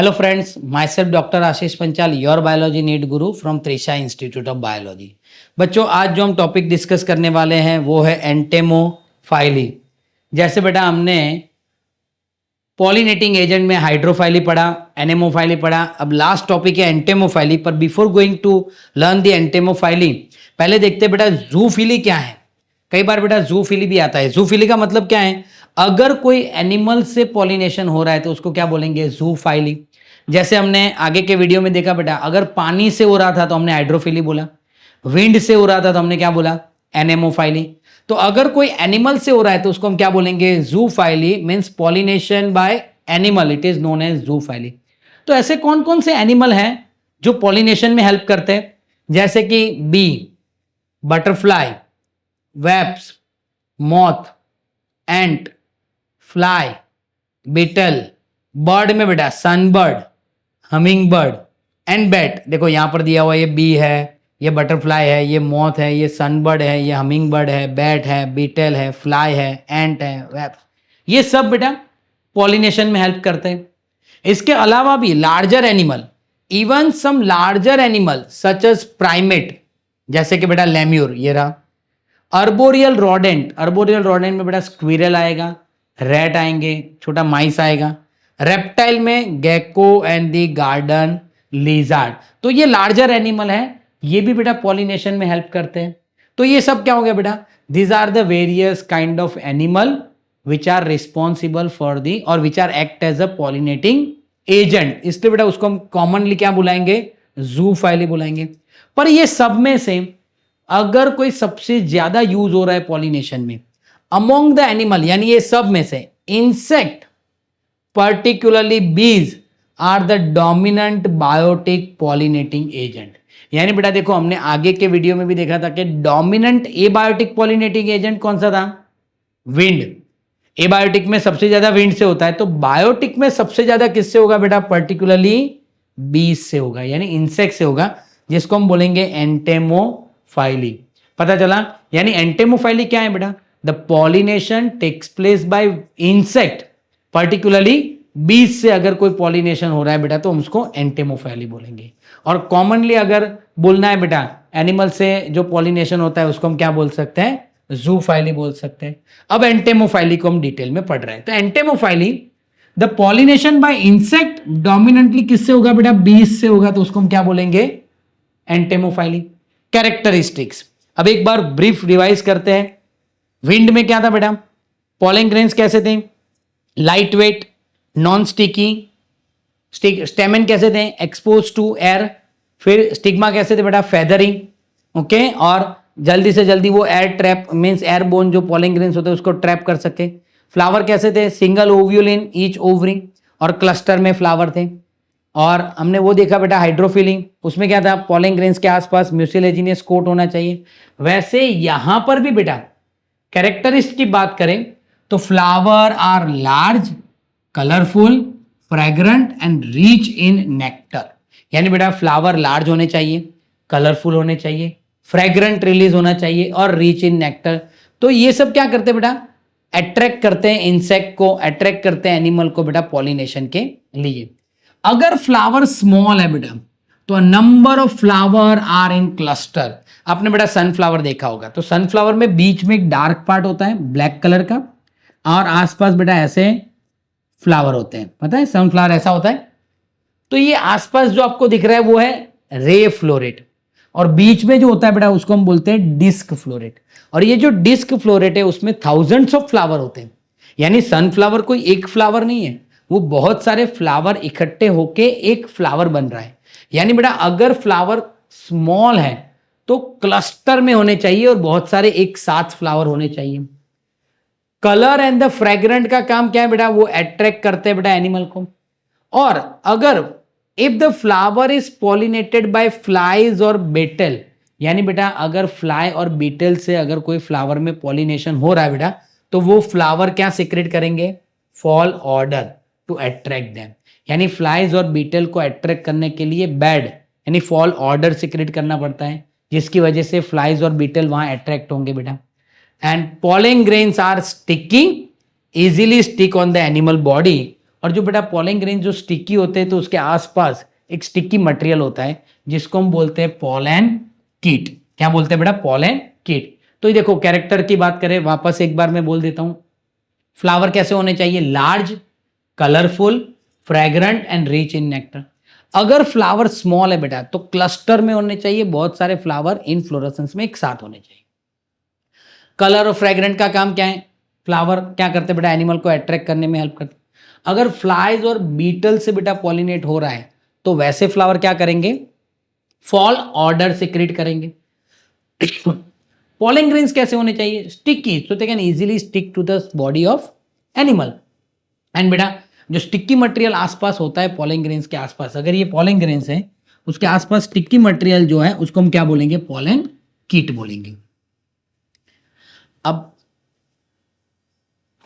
Hello friends, myself Dr. Ashish Panchal, your biology need guru from Trisha institute of biology. बच्चों, आज जो हम टॉपिक डिस्कस करने वाले हैं वो है एंटेमोफाइली। जैसे बेटा हमने पॉलिनेटिंग एजेंट में हाइड्रोफाइली पढ़ा, एनेमोफाइली पढ़ा, अब लास्ट टॉपिक है एंटेमोफाइली। पर before going to learn the entomophily, पहले देखते हैं बेटा जूफिली क्या है। कई बार बेटा जूफिली भी आता है। जूफिली का मतलब क्या है? अगर कोई एनिमल से पॉलिनेशन हो रहा है तो उसको क्या बोलेंगे? जूफाइली। जैसे हमने आगे के वीडियो में देखा बेटा, अगर पानी से हो रहा था तो हमने हाइड्रोफिली बोला, विंड से हो रहा था तो हमने क्या बोला? एनेमोफाइली। तो अगर कोई एनिमल से हो रहा है तो उसको हम क्या बोलेंगे? Zoophily. Means pollination by animal, it is known as zoophily. तो ऐसे कौन कौन से एनिमल हैं जो पॉलिनेशन में हेल्प करते हैं? जैसे कि बी, बटरफ्लाई, वेप्स, मॉथ, एंट, फ्लाई, बीटल, बर्ड में बेटा sunbird, humming bird and bat. देखो यहां पर दिया हुआ ये बी है, ये बटरफ्लाई है, ये मॉथ है, ये सनबर्ड है, ये हमिंग बर्ड है, बैट है, बीटल है, फ्लाई है, एंट है, वेब। ये सब बेटा पॉलिनेशन में हेल्प करते हैं। इसके अलावा भी larger animal, even some larger animal such as primate, जैसे कि बेटा लेम्यूर, ये रहा। अर्बोरियल रोडेंट, अर्बोरियल रोडेंट में बेटा स्क्विरल आएगा, रैट आएंगे, छोटा माइस आएगा। रेप्टाइल में gecko and the garden lizard. तो ये लार्जर एनिमल है, ये भी बेटा पॉलिनेशन में हेल्प करते हैं। तो ये सब क्या हो गया बेटा? These are the various kind of animal which are responsible for the or which are act as a pollinating agent. इसलिए बेटा उसको हम कॉमनली क्या बुलाएंगे? जूफाइली बुलाएंगे। पर ये सब में से अगर कोई सबसे ज्यादा यूज हो रहा है पॉलिनेशन में अमोंग द एनिमल, यानी ये सब में से insect, particularly bees, are the dominant biotic pollinating agent. यानी बेटा देखो, हमने आगे के वीडियो में भी देखा था कि डोमिनेंट एबायोटिक पॉलिनेटिंग एजेंट कौन सा था? विंड। एबायोटिक में सबसे ज्यादा विंड से होता है, तो बायोटिक में सबसे ज्यादा किससे होगा बेटा? पर्टिकुलरली बीज से होगा, यानी इंसेक्ट से होगा, जिसको हम बोलेंगे एंटेमोफाइली। पता चला? यानी एंटेमोफाइली क्या है बेटा? The pollination takes place by insect, particularly bees से अगर कोई पॉलिनेशन हो रहा है बेटा तो हम उसको एंटेमोफाइली बोलेंगे। और कॉमनली अगर बोलना है बेटा एनिमल से जो पॉलिनेशन होता है उसको हम क्या बोल सकते हैं? जूफाइली बोल सकते हैं। अब एंटेमोफाइली को हम डिटेल में पढ़ रहे हैं। तो entomophily, the pollination by insect dominantly किससे होगा बेटा? बीज से होगा, तो उसको हम क्या बोलेंगे? एंटेमोफाइली। कैरेक्टरिस्टिक्स अब एक बार ब्रीफ रिवाइज करते हैं। विंड में क्या था बेटा? पॉलन ग्रेन्स कैसे थे? Light weight, non sticky. Stamen कैसे थे? Exposed to air. फिर स्टिग्मा कैसे थे बेटा? फेदरिंग। ओके, और जल्दी से जल्दी वो एयर ट्रैप मींस एयरबोर्न जो पॉलन ग्रेन्स होते हैं उसको ट्रैप कर सके। फ्लावर कैसे थे? Single ovule in each ovary, और क्लस्टर में फ्लावर थे। और हमने वो देखा बेटा हाइड्रोफिलिंग, उसमें क्या था? पॉलन ग्रेन्स के आसपास म्यूसिलेजिनियस कोट होना चाहिए। वैसे यहां पर भी बेटा कैरेक्टरिस्टिक की बात करें तो flower are large, colourful, fragrant and rich in nectar. यानी बेटा फ्लावर लार्ज होने चाहिए, कलरफुल होने चाहिए, फ्रेग्रेंट रिलीज होना चाहिए और रिच इन नेक्टर। तो ये सब क्या करते हैं बेटा? अट्रैक्ट करते हैं इंसेक्ट को, अट्रैक्ट करते हैं एनिमल को बेटा पॉलिनेशन के लिए। अगर फ्लावर स्मॉल है बेटा तो number of flower are in cluster. आपने बेटा सनफ्लावर देखा होगा, तो सनफ्लावर में बीच में एक डार्क पार्ट होता है ब्लैक कलर का, और आसपास बेटा ऐसे फ्लावर होते हैं। पता है सनफ्लावर ऐसा होता है। तो ये आसपास जो आपको दिख रहा है वो है रे फ्लोरेट, और बीच में जो होता है बेटा उसको हम बोलते हैं डिस्क फ्लोरेट। और ये जो डिस्क फ्लोरेट है उसमें थाउजेंड्स ऑफ फ्लावर होते हैं। यानी सनफ्लावर कोई एक फ्लावर नहीं है, वो बहुत सारे फ्लावर इकट्ठे होके एक फ्लावर बन रहा है। यानी बेटा अगर फ्लावर स्मॉल है तो क्लस्टर में होने चाहिए और बहुत सारे एक साथ फ्लावर होने चाहिए। कलर एंड द फ्रेग्रेंट का काम क्या है बेटा? वो अट्रैक्ट करते हैं बेटा एनिमल को। और अगर if the flower is pollinated bye flies और बीटल, यानी बेटा अगर फ्लाई और बीटल से अगर कोई फ्लावर में पॉलिनेशन हो रहा है बेटा तो वो फ्लावर क्या सीक्रेट करेंगे? Foul odour to attract them. यानी फ्लाइज और बीटल को अट्रैक्ट करने के लिए बैड यानी फॉल ऑर्डर सीक्रेट करना पड़ता है, जिसकी वजह से फ्लाइज और बीटल वहां अट्रैक्ट होंगे बेटा। And pollen grains are sticky, easily stick on the animal body और जो बेटा पॉलन ग्रेन जो स्टिकी होते हैं तो उसके आसपास एक स्टिकी मटेरियल होता है जिसको हम बोलते हैं पॉलन कीट। क्या बोलते हैं बेटा? पॉलन कीट। तो ये देखो कैरेक्टर की बात करें, वापस एक बार मैं बोल देता हूं, फ्लावर कैसे होने चाहिए? Large, colourful, fragrant and rich in nectar. अगर फ्लावर स्मॉल है बेटा तो क्लस्टर में होने चाहिए, बहुत सारे फ्लावर इनफ्लोरेसेंस में एक साथ होने चाहिए। कलर और फ्रेग्रेंट का काम क्या है? फ्लावर क्या करते बेटा? एनिमल को अट्रैक्ट करने में हेल्प करते। अगर फ्लाइज और बीटल से बेटा पॉलिनेट हो रहा है तो वैसे फ्लावर क्या करेंगे? फॉल ऑर्डर सिक्रेट करेंगे। पॉलन ग्रेन्स कैसे होने चाहिए? Sticky, so they can easily stick to the body of animal. And बेटा जो स्टिकी मटेरियल आसपास होता है पॉलन ग्रेन्स के आसपास, अगर ये पॉलन ग्रेन्स है उसके आसपास स्टिकी मटेरियल जो है उसको हम क्या बोलेंगे? पॉलन कीट बोलेंगे। अब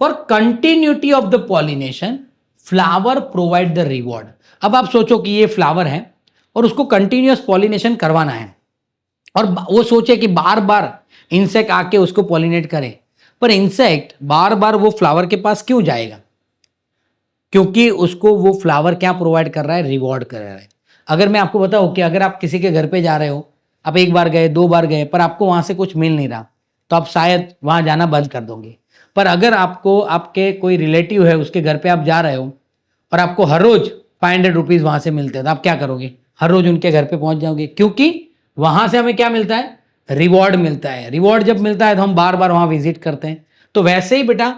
for continuity of the pollination flower provide the reward. अब आप सोचो कि ये फ्लावर है और उसको कंटिन्यूअस पॉलिनेशन करवाना है और वो सोचे कि बार बार इंसेक्ट आके उसको पॉलिनेट करे, पर इंसेक्ट बार बार वो फ्लावर के पास क्यों जाएगा? क्योंकि उसको वो फ्लावर क्या प्रोवाइड कर रहा है? रिवॉर्ड कर रहा है। अगर मैं आपको बताऊं कि अगर आप किसी के घर पे जा रहे हो, आप एक बार गए, दो बार गए, पर आपको वहां से कुछ मिल नहीं रहा तो आप शायद वहां जाना बंद कर दोगे। पर अगर आपको आपके कोई रिलेटिव है उसके घर पे आप जा रहे हो और आपको हर रोज 500 रुपीज वहां से मिलते हैं तो आप क्या करोगे? हर रोज उनके घर पे पहुंच जाओगे, क्योंकि वहां से हमें क्या मिलता है? रिवॉर्ड मिलता है। रिवॉर्ड जब मिलता है तो हम बार बार वहां विजिट करते हैं। तो वैसे ही बेटा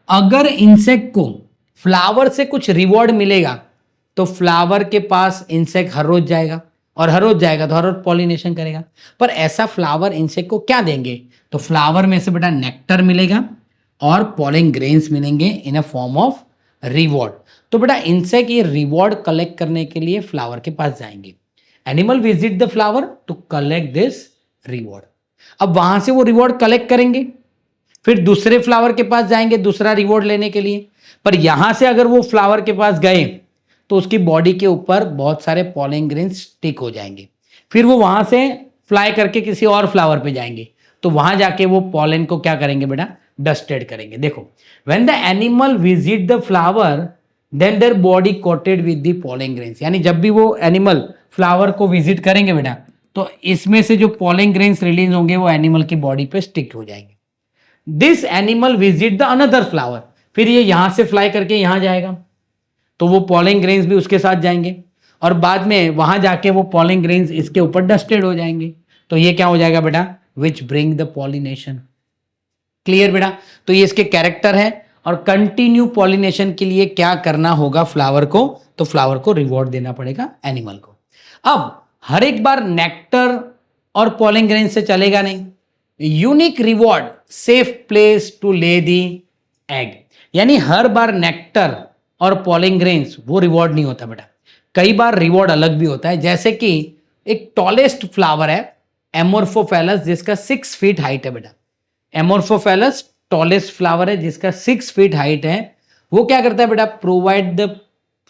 अगर इंसेक्ट को फ्लावर से कुछ रिवॉर्ड मिलेगा तो फ्लावर के पास इंसेक्ट हर रोज जाएगा और हर रोज जाएगा तो हर रोज पॉलिनेशन करेगा। पर ऐसा फ्लावर इंसेक्ट को क्या देंगे? तो फ्लावर में से बेटा नेक्टर मिलेगा और पॉलन ग्रेन्स मिलेंगे इन अ फॉर्म ऑफ रिवॉर्ड। तो बेटा इंसेक्ट ये रिवॉर्ड कलेक्ट करने के लिए फ्लावर के पास जाएंगे। Animal visit the flower to collect this reward. अब वहां से वो रिवॉर्ड कलेक्ट करेंगे, फिर दूसरे फ्लावर के पास जाएंगे दूसरा रिवॉर्ड लेने के लिए। पर यहां से अगर वो फ्लावर के पास गए तो उसकी बॉडी के ऊपर बहुत सारे पॉलन ग्रेन्स स्टिक हो जाएंगे। फिर वो वहां से फ्लाई करके किसी और फ्लावर पे जाएंगे तो वहां जाके वो पॉलन को क्या करेंगे बेटा? डस्टेड करेंगे। देखो when the animal visit the flower then their body coated with the pollen grains. यानी जब भी वो एनिमल फ्लावर को विजिट करेंगे बेटा तो इसमें से जो पॉलन ग्रेन्स रिलीज होंगे वो एनिमल की बॉडी पे स्टिक हो जाएंगे। This animal visit the another flower, फिर ये यहां से फ्लाई करके यहां जाएगा तो वो पॉलन ग्रेन्स भी उसके साथ जाएंगे और बाद में वहां जाके वो पॉलन ग्रेन्स इसके ऊपर डस्टेड हो जाएंगे। तो ये क्या हो जाएगा बेटा? विच ब्रिंग द पॉलिनेशन। क्लियर बेटा? तो ये इसके कैरेक्टर है। और कंटिन्यू पॉलिनेशन के लिए क्या करना होगा फ्लावर को? तो फ्लावर को रिवॉर्ड देना पड़ेगा एनिमल को। अब हर एक बार नेक्टर और पॉलन ग्रेन से चलेगा नहीं। Unique reward, safe place to lay the egg. यानी हर बार नेक्टर और पॉलन ग्रेन्स वो रिवॉर्ड नहीं होता बेटा, कई बार रिवॉर्ड अलग भी होता है। जैसे कि एक टॉलेस्ट फ्लावर है एमोर्फोफेलस जिसका 6 फीट हाइट है बेटा। एमोर्फोफेलस टॉलेस्ट फ्लावर है जिसका 6 फीट हाइट है। वो क्या करता है बेटा? Provide the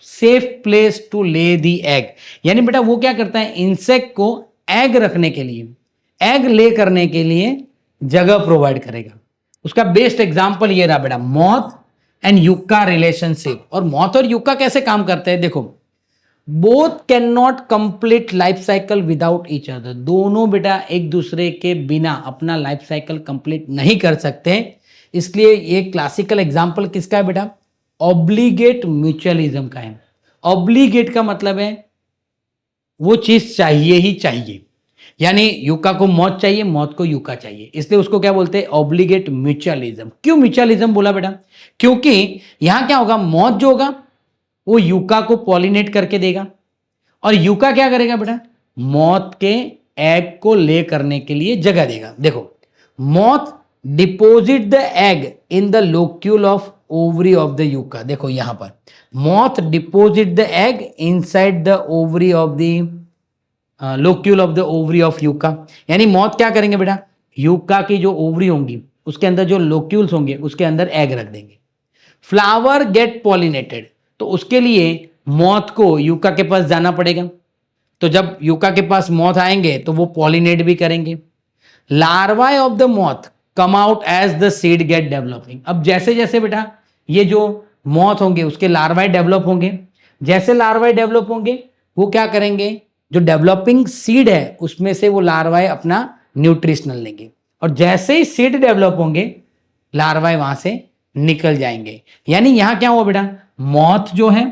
safe place to lay the egg. यानी बेटा वो क्या करता है? इंसेक्ट को एग रखने के लिए, एग ले करने के लिए जगह प्रोवाइड करेगा। उसका बेस्ट एग्जांपल ये रहा बेटा, मॉथ एंड यूका रिलेशनशिप। और मॉथ और यूका कैसे काम करते हैं? देखो both can not complete life cycle without each other. दोनों बेटा एक दूसरे के बिना अपना लाइफ साइकिल कंप्लीट नहीं कर सकते। इसलिए ये क्लासिकल एग्जांपल किसका है बेटा? ऑब्लिगेट म्यूचुअलिज्म का है। ऑब्लिगेट का मतलब है वो चीज चाहिए ही चाहिए, यानी यूका को मौत चाहिए, मौत को यूका चाहिए, इसलिए उसको क्या बोलते हैं? Obligate mutualism. क्यों म्यूचुअलिज्म बोला बेटा? क्योंकि यहां क्या होगा? मौत जो होगा वो यूका को पॉलिनेट करके देगा और यूका क्या करेगा बेटा? मौत के एग को ले करने के लिए जगह देगा। देखो मौत deposit the egg in the locule of ovary of the yucca. देखो यहां पर मौत deposit the egg inside the ovary of the locule of the ovary of yucca. यानी मौत क्या करेंगे बेटा? यूका की जो ओवरी होंगी उसके अंदर जो लोक्यूल्स होंगे उसके अंदर एग रख देंगे। फ्लावर गेट पॉलिनेटेड, तो उसके लिए मौत को यूका के पास जाना पड़ेगा। तो जब यूका के पास मौत आएंगे तो वो पॉलिनेट भी करेंगे। लार्वाई of the moth come out as the seed get developing. अब जैसे जैसे बेटा ये जो मॉथ होंगे उसके लार्वाई डेवलप होंगे। जैसे लार्वाई डेवलप होंगे वो क्या करेंगे, जो डेवलपिंग सीड है उसमें से वो लार्वाई अपना न्यूट्रिशनल लेंगे, और जैसे ही सीड डेवलप होंगे लार्वाई वहां से निकल जाएंगे। यानी यहां क्या हुआ बेटा, मॉथ जो है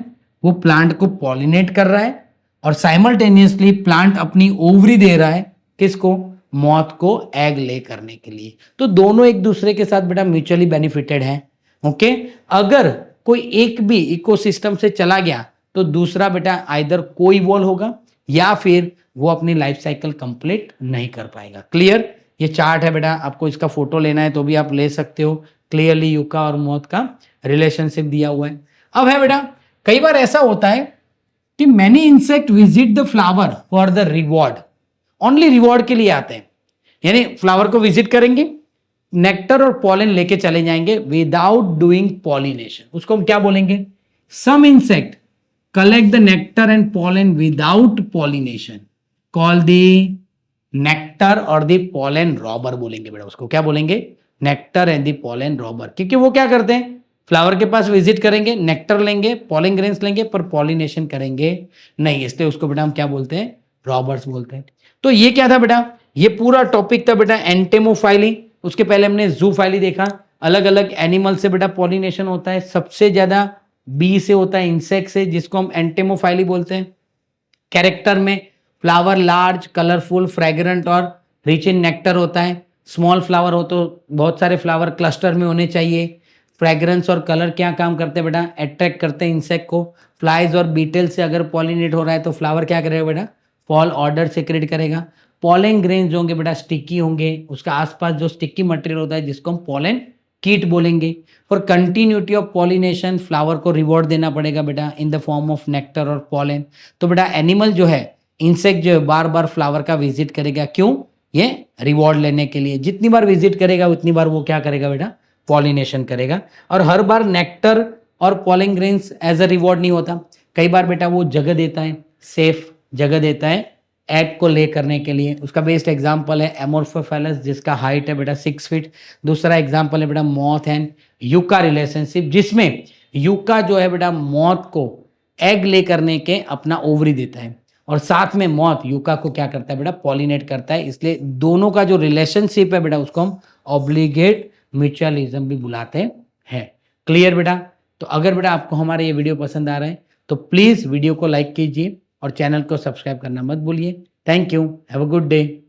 वो प्लांट को पॉलिनेट कर रहा है और साइमल्टेनियसली प्लांट अपनी ओवरी दे रहा है किसको, मॉथ को एग ले करने के लिए। तो दोनों एक दूसरे के साथ बेटा म्यूचुअली बेनिफिटेड है। ओके, अगर कोई एक भी इकोसिस्टम से चला गया तो दूसरा बेटा आइदर कोई इवॉल्व होगा या फिर वो अपनी लाइफ साइकिल कंप्लीट नहीं कर पाएगा। क्लियर, ये चार्ट है बेटा, आपको इसका फोटो लेना है तो भी आप ले सकते हो। क्लियरली यूका और मॉथ का रिलेशनशिप दिया हुआ है। अब है बेटा, कई बार ऐसा होता है कि many insect visit the flower for the reward, only reward के लिए आते हैं, यानी फ्लावर को विजिट करेंगे, नेक्टर और पॉलन लेके चले जाएंगे विदाउट डूइंग पॉलिनेशन। उसको हम क्या बोलेंगे, some insect collect the nectar and pollen without pollination, call the nectar और द पॉलन रॉबर बोलेंगे बेटा। उसको क्या बोलेंगे, nectar and the pollen robber. क्योंकि वो क्या करते हैं, फ्लावर के पास विजिट करेंगे, नेक्टर लेंगे, पॉलन ग्रेन्स लेंगे, पर पॉलिनेशन करेंगे नहीं, इसलिए उसको बेटा हम क्या बोलते हैं, रॉबर्स बोलते हैं। तो ये क्या था बेटा, ये पूरा टॉपिक था बेटा एंटेमोफाइली। उसके पहले हमने जूफाइली देखा, अलग अलग एनिमल से बेटा पॉलिनेशन होता है, सबसे ज्यादा बी से होता है, इंसेक्ट से, जिसको हम एंटेमोफाइली बोलते हैं। कैरेक्टर में फ्लावर लार्ज, कलरफुल, फ्रेग्रेंट और रिच इन नेक्टर होता है। स्मॉल फ्लावर हो तो बहुत सारे फ्लावर क्लस्टर में होने चाहिए। फ्रेग्रेंस और कलर क्या काम करते हैं बेटा, अट्रैक्ट करते हैं इंसेक्ट को। फ्लाइज और बीटल से अगर पॉलिनेट हो रहा है तो फ्लावर क्या करेगा बेटा, पॉल ऑर्डर सेक्रेट करेगा। पॉलन ग्रेन्स जो होंगे बेटा स्टिकी होंगे, उसका आसपास जो स्टिकी मटेरियल होता है जिसको हम पॉलन कीट बोलेंगे। For continuity of pollination flower को रिवॉर्ड देना पड़ेगा बेटा in the form of nectar और पॉलन। तो बेटा एनिमल जो है, इंसेक्ट जो है बार बार फ्लावर का विजिट करेगा, क्यों, ये रिवॉर्ड लेने के लिए। जितनी बार विजिट करेगा उतनी बार वो क्या करेगा बेटा, पॉलिनेशन करेगा। और हर बार नेक्टर और pollen grains as a reward नहीं होता, कई बार बेटा वो जगह देता है, सेफ जगह देता है एग को ले करने के लिए। उसका बेस्ट एग्जांपल है एमोर्फोफेलस, जिसका हाइट है बेटा 6 फीट। दूसरा एग्जांपल है बेटा मॉथ एंड यूका रिलेशनशिप, जिसमें यूका जो है बेटा मॉथ को एग ले करने के अपना ओवरी देता है, और साथ में मॉथ यूका को क्या करता है बेटा, पॉलिनेट करता है। इसलिए दोनों का जो रिलेशनशिप है बेटा उसको हम ऑब्लिगेट म्यूचुअलिज्म भी बुलाते हैं। क्लियर बेटा, तो अगर बेटा आपको हमारे ये वीडियो पसंद आ रहा है तो प्लीज़ वीडियो को लाइक कीजिए और चैनल को सब्सक्राइब करना मत भूलिए। Thank you, have a good day.